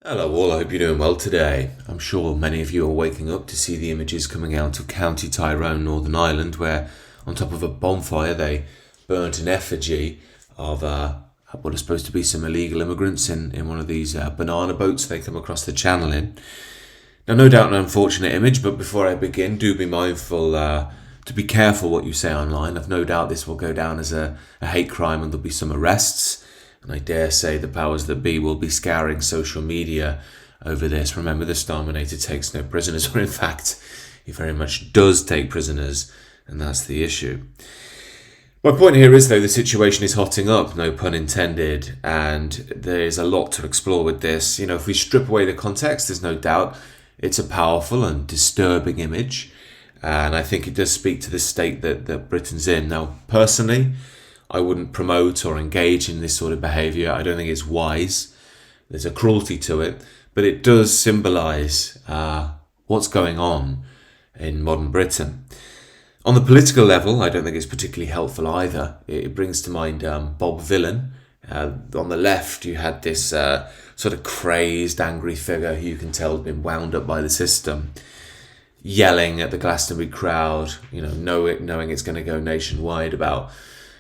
Hello all, I hope you're doing well today. I'm sure many of you are waking up to see the images coming out of County Tyrone, Northern Ireland, where on top of a bonfire they burnt an effigy of what are supposed to be some illegal immigrants in one of these banana boats they come across the channel in. Now, no doubt an unfortunate image, but before I begin, do be mindful to be careful what you say online. I've no doubt this will go down as a hate crime and there'll be some arrests. And I dare say the powers that be will be scouring social media over this. Remember, the Starminator takes no prisoners, or in fact, he very much does take prisoners, and that's the issue. My point here is, though, the situation is hotting up, no pun intended, and there's a lot to explore with this. If we strip away the context, there's no doubt it's a powerful and disturbing image, and I think it does speak to the state that Britain's in. Now, personally, I wouldn't promote or engage in this sort of behaviour. I don't think it's wise. There's a cruelty to it, but it does symbolise what's going on in modern Britain. On the political level, I don't think it's particularly helpful either. It brings to mind Bob Villain. On the left, you had this sort of crazed, angry figure who you can tell has been wound up by the system, yelling at the Glastonbury crowd, knowing it's going to go nationwide about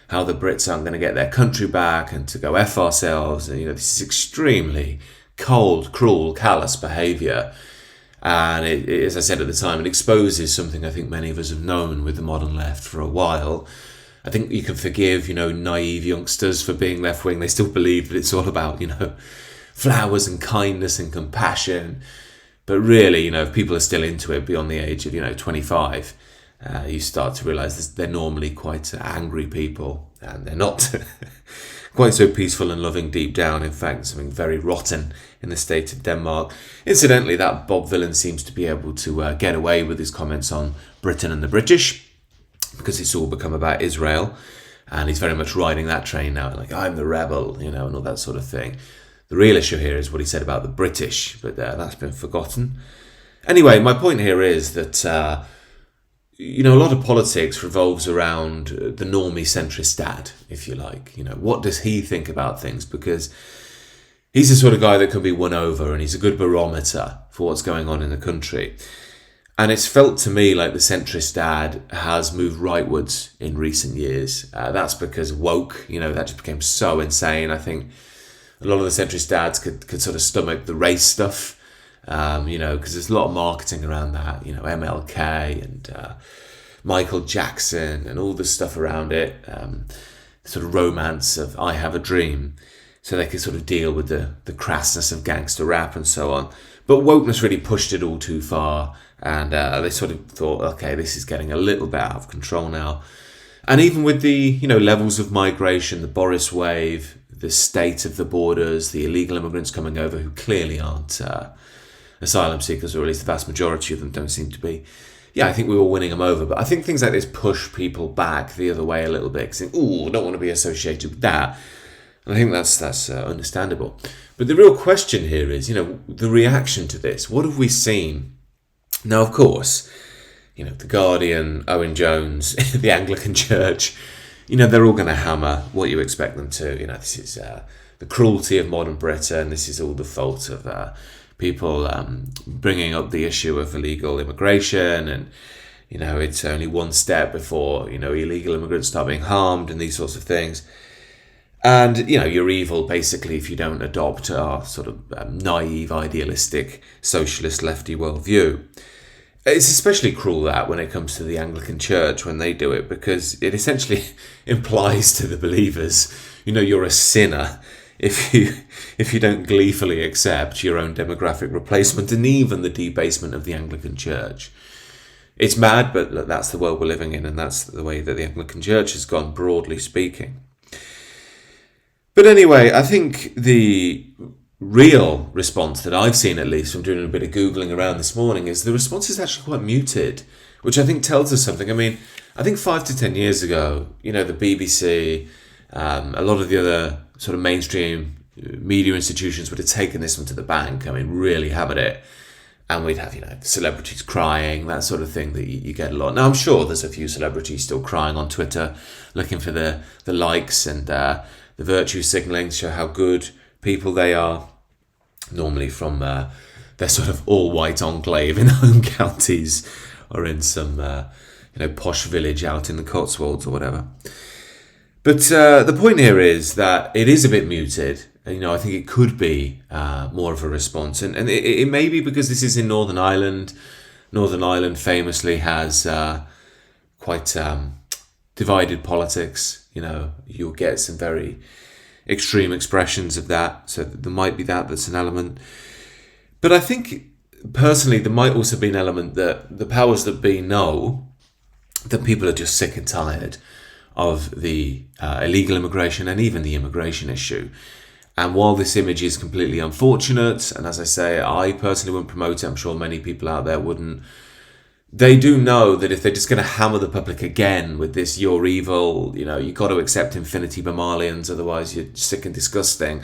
how the Brits aren't going to get their country back and to go F ourselves. And, this is extremely cold, cruel, callous behaviour. And it, as I said at the time, it exposes something I think many of us have known with the modern left for a while. I think you can forgive, naive youngsters for being left-wing. They still believe that it's all about, flowers and kindness and compassion. But really, if people are still into it beyond the age of, 25, you start to realise they're normally quite angry people, and they're not quite so peaceful and loving deep down. In fact, something very rotten in the state of Denmark. Incidentally, that Bob Villain seems to be able to get away with his comments on Britain and the British, because it's all become about Israel, and he's very much riding that train now, like, I'm the rebel, and all that sort of thing. The real issue here is what he said about the British, but that's been forgotten. Anyway, my point here is that a lot of politics revolves around the normie centrist dad, if you like. What does he think about things? Because he's the sort of guy that can be won over, and he's a good barometer for what's going on in the country. And it's felt to me like the centrist dad has moved rightwards in recent years. That's because woke, that just became so insane. I think a lot of the centrist dads could sort of stomach the race stuff. Because there's a lot of marketing around that, MLK and Michael Jackson and all the stuff around it, sort of romance of I Have a Dream, so they could sort of deal with the crassness of gangster rap and so on. But wokeness really pushed it all too far, and they sort of thought, okay, this is getting a little bit out of control now. And even with the, levels of migration, the Boris wave, the state of the borders, the illegal immigrants coming over who clearly aren't asylum seekers, or at least the vast majority of them don't seem to be. Yeah, I think we were winning them over, but I think things like this push people back the other way a little bit, saying, "Ooh, I don't want to be associated with that." And I think that's understandable. But the real question here is, the reaction to this. What have we seen? Now, of course, the Guardian, Owen Jones, the Anglican Church, they're all going to hammer what you expect them to. This is the cruelty of modern Britain. This is all the fault of people bringing up the issue of illegal immigration, and it's only one step before illegal immigrants start being harmed and these sorts of things. And you're evil basically if you don't adopt our sort of naive, idealistic, socialist, lefty worldview. It's especially cruel that when it comes to the Anglican Church when they do it, because it essentially implies to the believers, you're a sinner if you don't gleefully accept your own demographic replacement and even the debasement of the Anglican Church. It's mad, but look, that's the world we're living in, and that's the way that the Anglican Church has gone, broadly speaking. But anyway, I think the real response that I've seen, at least from doing a bit of Googling around this morning, is the response is actually quite muted, which I think tells us something. I mean, I think 5 to 10 years ago, the BBC, a lot of the other sort of mainstream media institutions would have taken this one to the bank. I mean, really hammered it. And we'd have, celebrities crying, that sort of thing that you get a lot. Now, I'm sure there's a few celebrities still crying on Twitter, looking for the likes and the virtue signalling to show how good people they are. normally from their sort of all-white enclave in home counties, or in some posh village out in the Cotswolds or whatever. But the point here is that it is a bit muted. I think it could be more of a response, and it may be because this is in Northern Ireland. Northern Ireland famously has quite divided politics. You'll get some very extreme expressions of that, so there might be that's an element. But I think personally there might also be an element that the powers that be know that people are just sick and tired of the illegal immigration and even the immigration issue. And while this image is completely unfortunate, and as I say, I personally wouldn't promote it, I'm sure many people out there wouldn't, they do know that if they're just going to hammer the public again with this, you're evil, you've got to accept infinity Bamalians, otherwise you're sick and disgusting.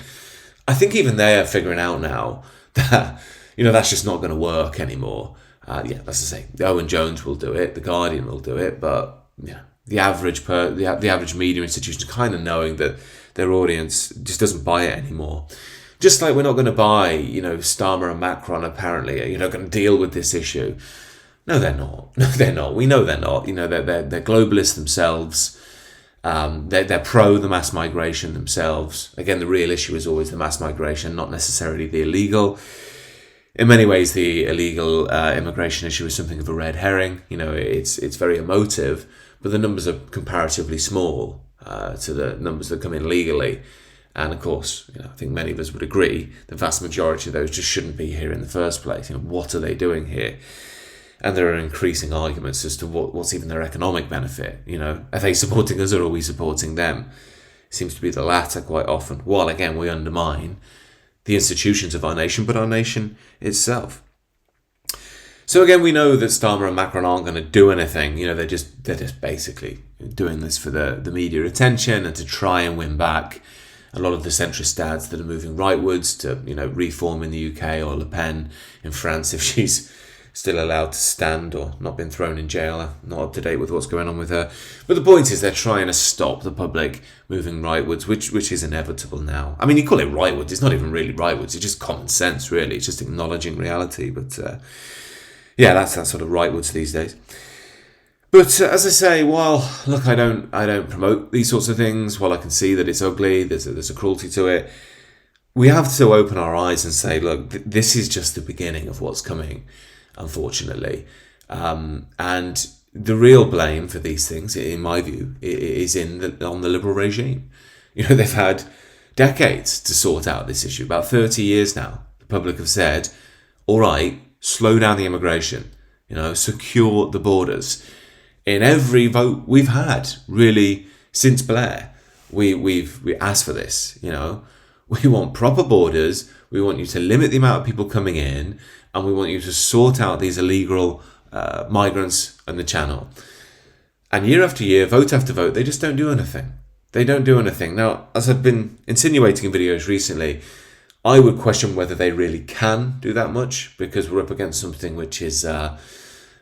I think even they are figuring out now that, that's just not going to work anymore. As I say, Owen Jones will do it, The Guardian will do it, but the average media institution kind of knowing that their audience just doesn't buy it anymore. Just like we're not going to buy, Starmer and Macron apparently are going to deal with this issue. No, they're not. No, they're not. We know they're not. They're globalists themselves. They're pro the mass migration themselves. Again, the real issue is always the mass migration, not necessarily the illegal. In many ways, the illegal immigration issue is something of a red herring. It's very emotive, but the numbers are comparatively small to the numbers that come in legally. And of course, I think many of us would agree the vast majority of those just shouldn't be here in the first place. What are they doing here? And there are increasing arguments as to what's even their economic benefit. Are they supporting us or are we supporting them? It seems to be the latter quite often, while again we undermine the institutions of our nation, but our nation itself. So again, we know that Starmer and Macron aren't going to do anything. They're just basically doing this for the media attention and to try and win back a lot of the centrist dads that are moving rightwards to, reform in the UK, or Le Pen in France if she's still allowed to stand or not been thrown in jail. I'm not up to date with what's going on with her. But the point is they're trying to stop the public moving rightwards, which is inevitable now. I mean, you call it rightwards. It's not even really rightwards. It's just common sense, really. It's just acknowledging reality. But that's that sort of rightwards these days. But as I say, while look, I don't promote these sorts of things. While I can see that it's ugly, there's a cruelty to it. We have to open our eyes and say, look, this is just the beginning of what's coming, unfortunately. And the real blame for these things, in my view, is on the Liberal regime. They've had decades to sort out this issue. About 30 years now, the public have said, all right, slow down the immigration, secure the borders. In every vote we've had, really, since Blair, we asked for this, We want proper borders, we want you to limit the amount of people coming in, and we want you to sort out these illegal migrants in the Channel. And year after year, vote after vote, they just don't do anything. They don't do anything. Now, as I've been insinuating in videos recently, I would question whether they really can do that much, because we're up against something which is a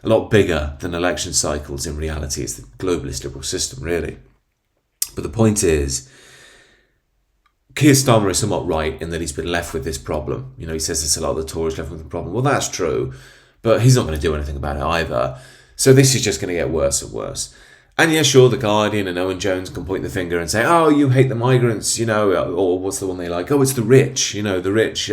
lot bigger than election cycles in reality. It's the globalist liberal system, really. But the point is, Keir Starmer is somewhat right in that he's been left with this problem. He says there's a lot of the Tories left with the problem. Well, that's true, but he's not going to do anything about it either. So this is just going to get worse and worse. And yeah, sure, The Guardian and Owen Jones can point the finger and say, oh, you hate the migrants, or what's the one they like? Oh, it's the rich, the rich,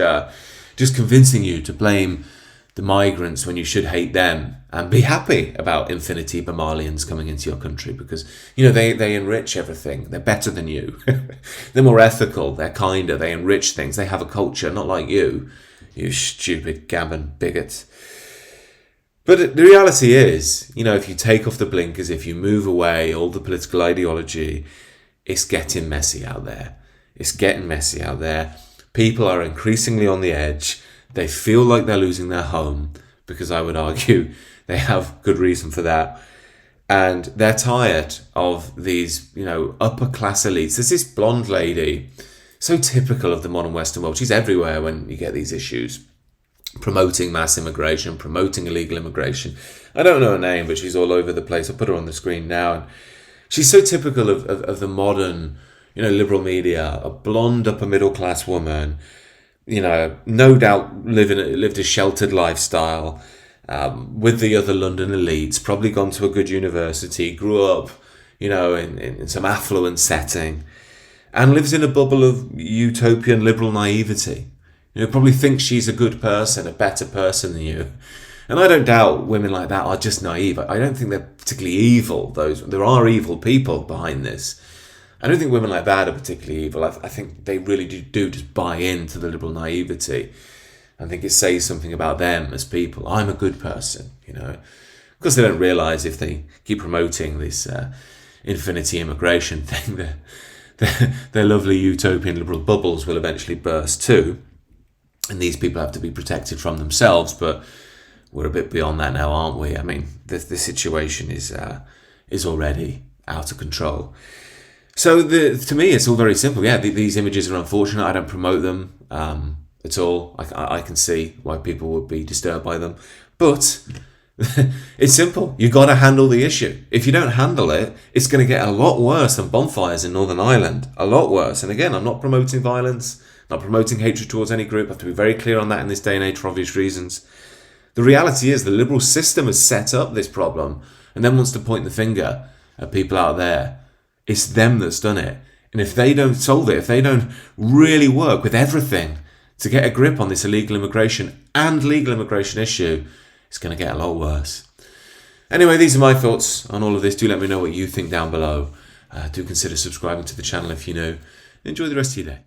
just convincing you to blame the migrants when you should hate them and be happy about infinity Bamalians coming into your country because, they enrich everything. They're better than you. They're more ethical. They're kinder. They enrich things. They have a culture, not like you stupid gammon bigot. But the reality is, if you take off the blinkers, if you move away all the political ideology, it's getting messy out there. It's getting messy out there. People are increasingly on the edge. They feel like they're losing their home, because I would argue they have good reason for that. And they're tired of these, upper class elites. There's this blonde lady, so typical of the modern Western world. She's everywhere when you get these issues. Promoting mass immigration, promoting illegal immigration. I don't know her name, but she's all over the place. I'll put her on the screen now. And she's so typical of the modern, liberal media, a blonde upper middle class woman, no doubt lived a sheltered lifestyle with the other London elites, probably gone to a good university, grew up, in some affluent setting, and lives in a bubble of utopian liberal naivety. Probably thinks she's a good person, a better person than you. And I don't doubt women like that are just naive. I don't think they're particularly evil. There are evil people behind this. I don't think women like that are particularly evil. I think they really do just buy into the liberal naivety. I think it says something about them as people. I'm a good person, Of course, they don't realise if they keep promoting this infinity immigration thing, their lovely utopian liberal bubbles will eventually burst too. And these people have to be protected from themselves, but we're a bit beyond that now, aren't we? I mean, the situation is already out of control. So to me, it's all very simple. Yeah, these images are unfortunate. I don't promote them at all. I can see why people would be disturbed by them. But it's simple. You've got to handle the issue. If you don't handle it, it's going to get a lot worse than bonfires in Northern Ireland. A lot worse. And again, I'm not promoting violence, not promoting hatred towards any group. I have to be very clear on that in this day and age for obvious reasons. The reality is the liberal system has set up this problem and then wants to point the finger at people out there. It's them that's done it. And if they don't solve it, if they don't really work with everything to get a grip on this illegal immigration and legal immigration issue, it's going to get a lot worse. Anyway, these are my thoughts on all of this. Do let me know what you think down below. Do consider subscribing to the channel if you're new. Enjoy the rest of your day.